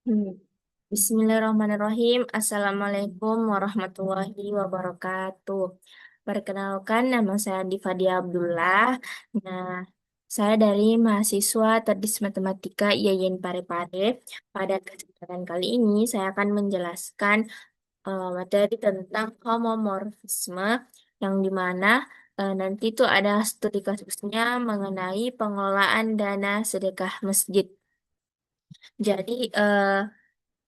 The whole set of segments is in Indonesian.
Hmm. Bismillahirrahmanirrahim. Assalamualaikum warahmatullahi wabarakatuh. Perkenalkan, nama saya Diva Dia Abdullah. Nah, saya dari mahasiswa Teknik Matematika IAIN Parepare. Pada kesempatan kali ini, saya akan menjelaskan materi tentang homomorfisme, yang dimana nanti itu ada studi kasusnya mengenai pengelolaan dana sedekah masjid. Jadi,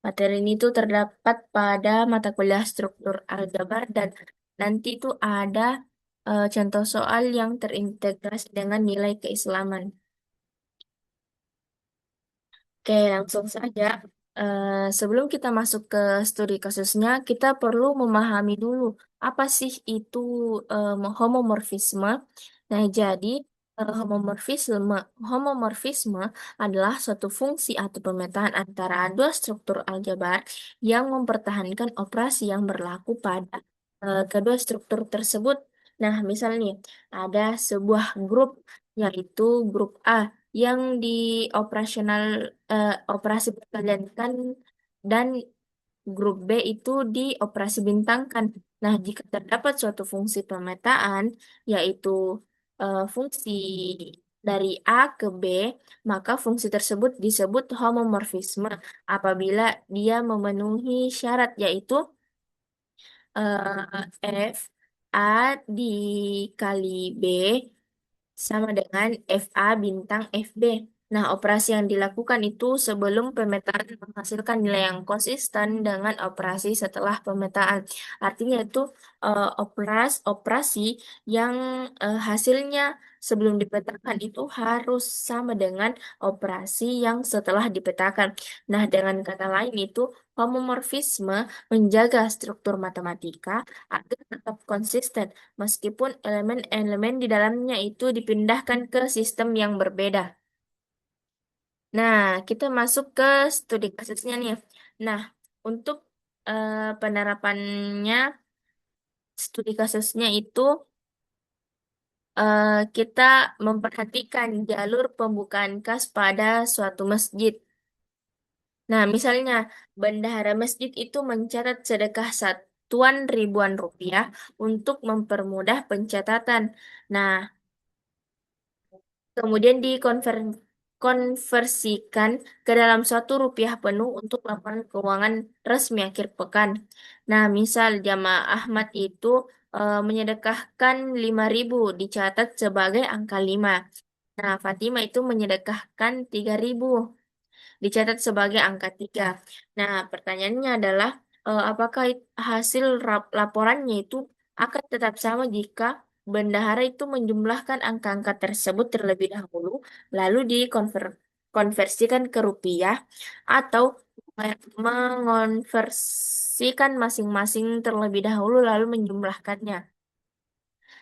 materi ini tuh terdapat pada mata kuliah struktur aljabar dan nanti itu ada contoh soal yang terintegrasi dengan nilai keislaman. Oke, langsung saja. Sebelum kita masuk ke studi kasusnya, kita perlu memahami dulu apa sih itu eh, homomorfisme. Nah, jadi homomorfisme adalah suatu fungsi atau pemetaan antara dua struktur aljabar yang mempertahankan operasi yang berlaku pada kedua struktur tersebut. Nah, misalnya ada sebuah grup, yaitu grup A yang di operasional operasi perpanjangan dan grup B itu di operasi bintangkan. Nah, jika terdapat suatu fungsi pemetaan, yaitu fungsi dari A ke B, maka fungsi tersebut disebut homomorfisme apabila dia memenuhi syarat, yaitu F A dikali B sama dengan FA bintang FB. Nah, operasi yang dilakukan itu sebelum pemetaan menghasilkan nilai yang konsisten dengan operasi setelah pemetaan. Artinya itu operasi yang hasilnya sebelum dipetakan itu harus sama dengan operasi yang setelah dipetakan. Nah, dengan kata lain itu homomorfisme menjaga struktur matematika agar tetap konsisten meskipun elemen-elemen di dalamnya itu dipindahkan ke sistem yang berbeda. Nah, kita masuk ke studi kasusnya nih. Nah, untuk penerapannya, studi kasusnya itu kita memperhatikan jalur pembukaan kas pada suatu masjid. Nah, misalnya bendahara masjid itu mencatat sedekah satuan ribuan rupiah untuk mempermudah pencatatan. Nah, kemudian dikonversikan ke dalam suatu rupiah penuh untuk laporan keuangan resmi akhir pekan. Nah, misal jamaah Ahmad itu menyedekahkan 5.000 dicatat sebagai angka 5. Nah, Fatimah itu menyedekahkan 3.000 dicatat sebagai angka 3. Nah, pertanyaannya adalah apakah hasil laporannya itu akan tetap sama jika bendahara itu menjumlahkan angka-angka tersebut terlebih dahulu, lalu dikonversikan ke rupiah, atau mengonversikan masing-masing terlebih dahulu lalu menjumlahkannya.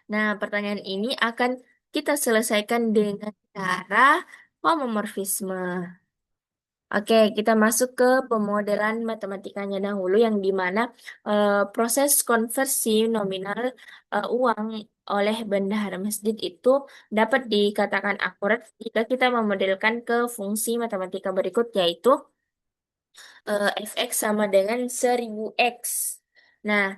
Nah, pertanyaan ini akan kita selesaikan dengan cara homomorfisme. Oke, kita masuk ke pemodelan matematikanya dahulu, yang di mana proses konversi nominal uang oleh bendahara masjid itu dapat dikatakan akurat jika kita memodelkan ke fungsi matematika berikut, yaitu fx sama dengan 1000x. Nah,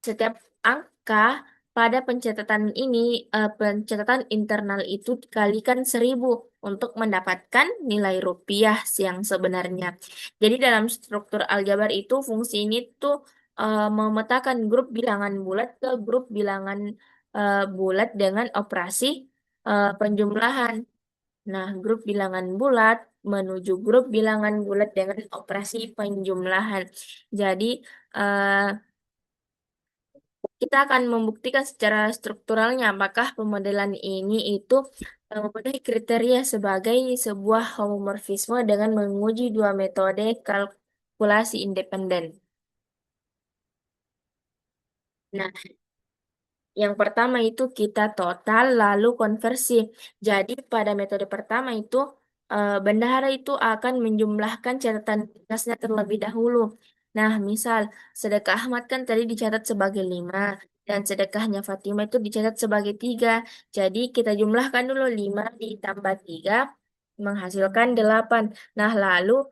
setiap angka pada pencatatan ini, pencatatan internal itu dikalikan 1.000 untuk mendapatkan nilai rupiah yang sebenarnya. Jadi dalam struktur aljabar itu fungsi ini tuh memetakan grup bilangan bulat ke grup bilangan bulat dengan operasi penjumlahan. Nah, grup bilangan bulat menuju grup bilangan bulat dengan operasi penjumlahan. Jadi, eh, kita akan membuktikan secara strukturalnya apakah pemodelan ini itu memenuhi kriteria sebagai sebuah homomorfisme dengan menguji dua metode kalkulasi independen. Nah, yang pertama itu kita total lalu konversi. Jadi pada metode pertama itu bendahara itu akan menjumlahkan catatan kasnya terlebih dahulu. Nah, misal sedekah Ahmad kan tadi dicatat sebagai 5 dan sedekahnya Fatimah itu dicatat sebagai 3. Jadi kita jumlahkan dulu 5 ditambah 3. menghasilkan 8. Nah, lalu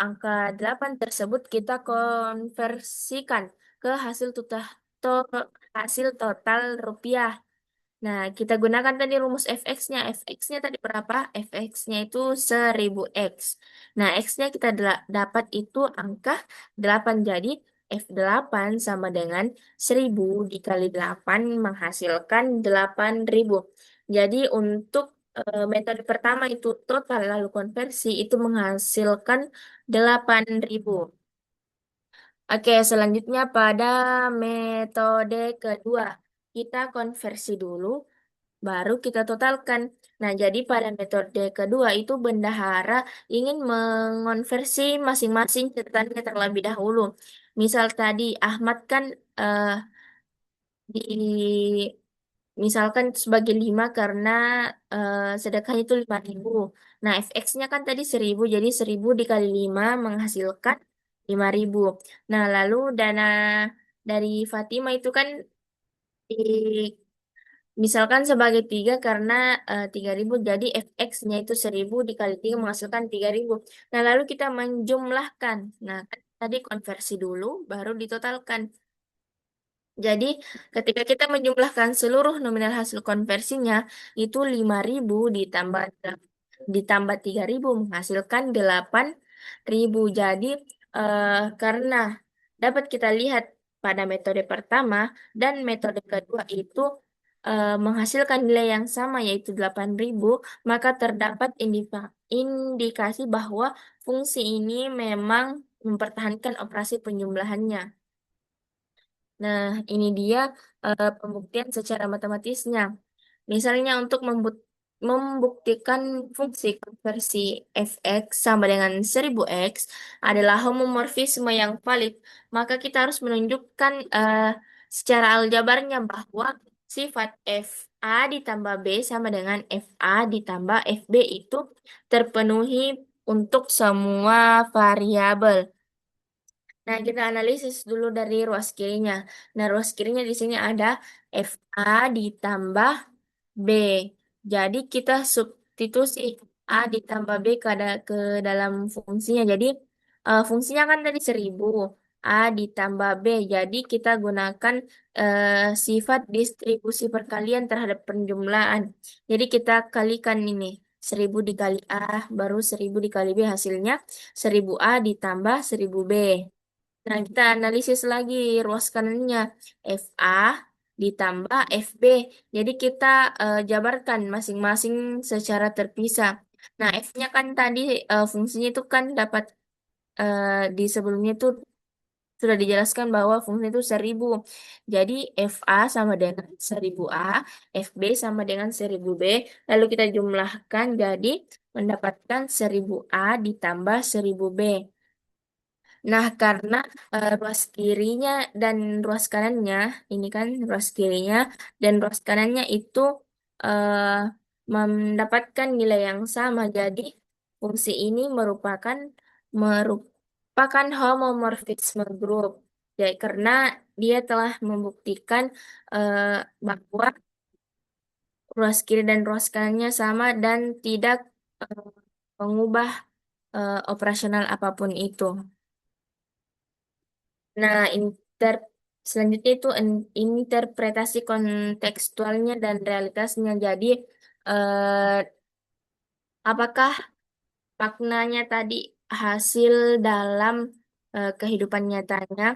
angka 8 tersebut kita konversikan ke hasil total rupiah. Nah, kita gunakan tadi rumus fx-nya. Fx-nya tadi berapa? Fx-nya itu 1000x. Nah, x-nya kita dapat itu angka 8. Jadi, F8 sama dengan 1000 dikali 8 menghasilkan 8.000. Jadi, untuk metode pertama itu total lalu konversi itu menghasilkan 8.000. Oke, selanjutnya pada metode kedua. Kita konversi dulu baru kita totalkan. Nah, jadi pada metode kedua itu bendahara ingin mengonversi masing-masing catatannya terlebih dahulu. Misal tadi Ahmad kan eh, di misalkan sebagai 5 karena sedekahnya itu 5.000. Nah, fx-nya kan tadi 1000, jadi 1000 dikali 5 menghasilkan 5.000. Nah, lalu dana dari Fatima itu kan di misalkan sebagai 3 karena 3.000 jadi fx-nya itu 1000 dikali 3 menghasilkan 3.000. Nah, lalu kita menjumlahkan. Nah, kan tadi konversi dulu baru ditotalkan. Jadi, ketika kita menjumlahkan seluruh nominal hasil konversinya itu 5.000 ditambah 3.000 menghasilkan 8.000. Jadi, karena dapat kita lihat pada metode pertama dan metode kedua itu menghasilkan nilai yang sama yaitu 8.000, maka terdapat indikasi bahwa fungsi ini memang mempertahankan operasi penjumlahannya. Nah, ini dia pembuktian secara matematisnya. Misalnya untuk membuktikan fungsi konversi fx sama dengan 1000x adalah homomorfisme yang valid, maka kita harus menunjukkan secara aljabarnya bahwa sifat fa ditambah b sama dengan fa ditambah fb itu terpenuhi untuk semua variabel. Nah, kita analisis dulu dari ruas kirinya. Nah, ruas kirinya di sini ada FA ditambah B. Jadi, kita substitusi A ditambah B ke dalam fungsinya. Jadi, fungsinya kan tadi 1000. A ditambah B. Jadi, kita gunakan sifat distribusi perkalian terhadap penjumlahan. Jadi, kita kalikan ini. 1000 dikali A, baru 1000 dikali B hasilnya 1000A ditambah 1000B. Nah, kita analisis lagi ruas kanannya FA ditambah FB. Jadi kita jabarkan masing-masing secara terpisah. Nah, F-nya kan tadi fungsinya itu kan dapat eh, di sebelumnya itu sudah dijelaskan bahwa fungsi itu 1000. Jadi FA sama dengan 1000A, FB sama dengan 1000B. Lalu kita jumlahkan jadi mendapatkan 1000A ditambah 1000B. Nah, karena ruas kirinya dan ruas kanannya, ini kan ruas kirinya dan ruas kanannya itu eh, mendapatkan nilai yang sama. Jadi, fungsi ini merupakan homomorfisme grup. Ya, karena dia telah membuktikan eh, bahwa ruas kiri dan ruas kanannya sama dan tidak eh, mengubah operasional apapun itu. Nah, selanjutnya itu interpretasi kontekstualnya dan realitasnya. Jadi, eh, apakah maknanya tadi hasil dalam kehidupan nyatanya?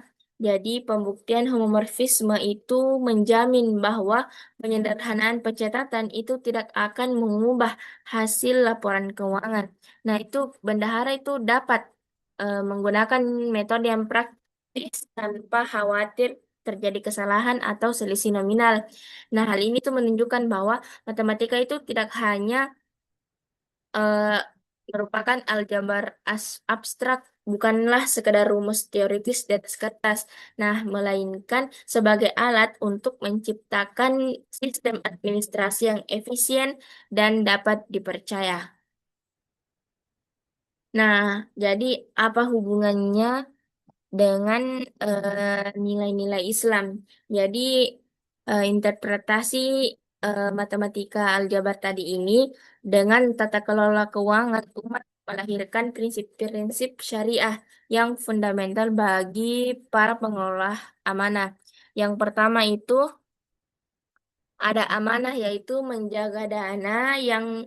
Jadi, pembuktian homomorfisme itu menjamin bahwa penyederhanaan pencatatan itu tidak akan mengubah hasil laporan keuangan. Nah, itu bendahara itu dapat menggunakan metode yang praktis tanpa khawatir terjadi kesalahan atau selisih nominal. Nah, hal ini tuh menunjukkan bahwa matematika itu tidak hanya eh, merupakan aljabar abstrak, bukanlah sekedar rumus teoritis di atas kertas. Nah, melainkan sebagai alat untuk menciptakan sistem administrasi yang efisien dan dapat dipercaya. Nah, jadi apa hubungannya dengan nilai-nilai Islam? Jadi, interpretasi matematika aljabar tadi ini dengan tata kelola keuangan umat melahirkan prinsip-prinsip syariah yang fundamental bagi para pengelola amanah. Yang pertama itu ada amanah yaitu menjaga dana yang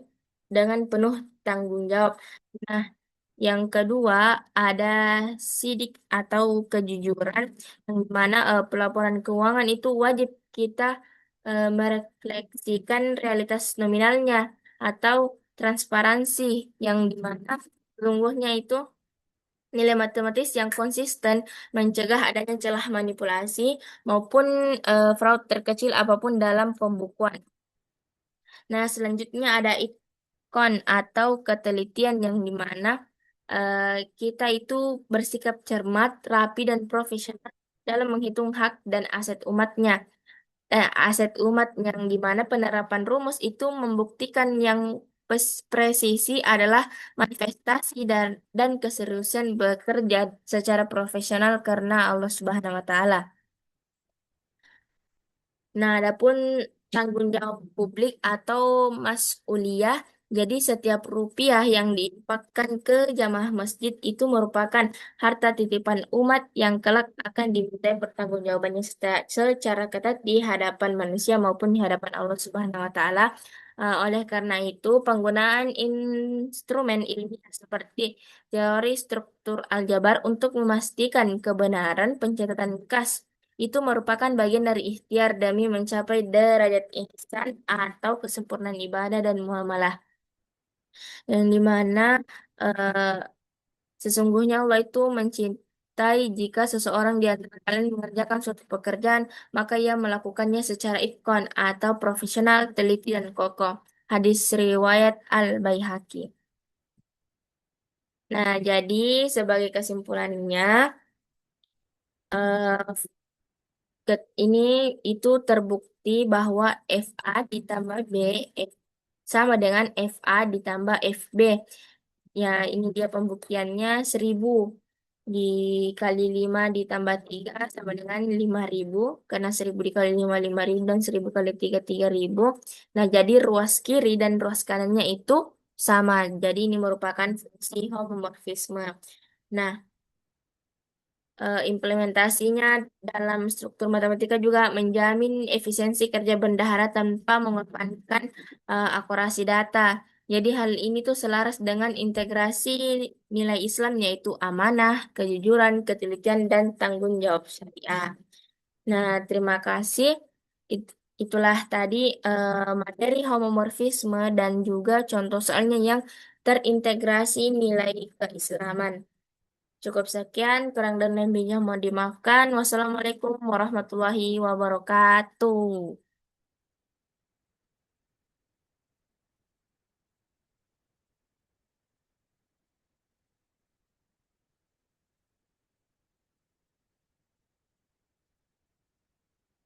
dengan penuh tanggung jawab. Nah, yang kedua ada sidik atau kejujuran, yang mana pelaporan keuangan itu wajib kita merefleksikan realitas nominalnya atau transparansi, yang dimana sesungguhnya itu nilai matematis yang konsisten mencegah adanya celah manipulasi maupun fraud terkecil apapun dalam pembukuan. Nah, selanjutnya ada ikon atau ketelitian, yang dimana eh, kita itu bersikap cermat, rapi, dan profesional dalam menghitung hak dan aset umat, yang dimana penerapan rumus itu membuktikan yang presisi adalah manifestasi dan keseriusan bekerja secara profesional karena Allah Subhanahu wa Ta'ala. Nah, adapun tanggung jawab publik atau mas'uliyah, jadi setiap rupiah yang diinfakkan ke jamaah masjid itu merupakan harta titipan umat yang kelak akan dimintai pertanggungjawabannya secara ketat di hadapan manusia maupun di hadapan Allah Subhanahu wa Ta'ala. Oleh karena itu, penggunaan instrumen ilmiah seperti teori struktur aljabar untuk memastikan kebenaran pencatatan kas itu merupakan bagian dari ikhtiar demi mencapai derajat ihsan atau kesempurnaan ibadah dan muamalah, yang dimana eh, sesungguhnya Allah itu mencintai jika seseorang di antara kalian mengerjakan suatu pekerjaan, maka ia melakukannya secara itqan atau profesional, teliti dan kokoh. Hadis riwayat Al-Baihaqi. Nah, jadi sebagai kesimpulannya, eh, ini itu terbukti bahwa FA ditambah B sama dengan FA ditambah FB. Ya, ini dia pembuktiannya 1000 dikali 5 ditambah 3 sama dengan 5000, karena 1000 dikali 5 5000 dan 1000 kali 3 3000. Nah, jadi ruas kiri dan ruas kanannya itu sama. Jadi ini merupakan fungsi homomorfisme. Nah, implementasinya dalam struktur matematika juga menjamin efisiensi kerja bendahara tanpa mengorbankan akurasi data. Jadi hal ini tuh selaras dengan integrasi nilai Islam, yaitu amanah, kejujuran, ketelitian, dan tanggung jawab syariah. Nah, terima kasih. Itulah tadi materi homomorfisme dan juga contoh soalnya yang terintegrasi nilai keislaman. Cukup sekian, kurang dan lebihnya mohon dimaafkan. Wassalamualaikum warahmatullahi wabarakatuh.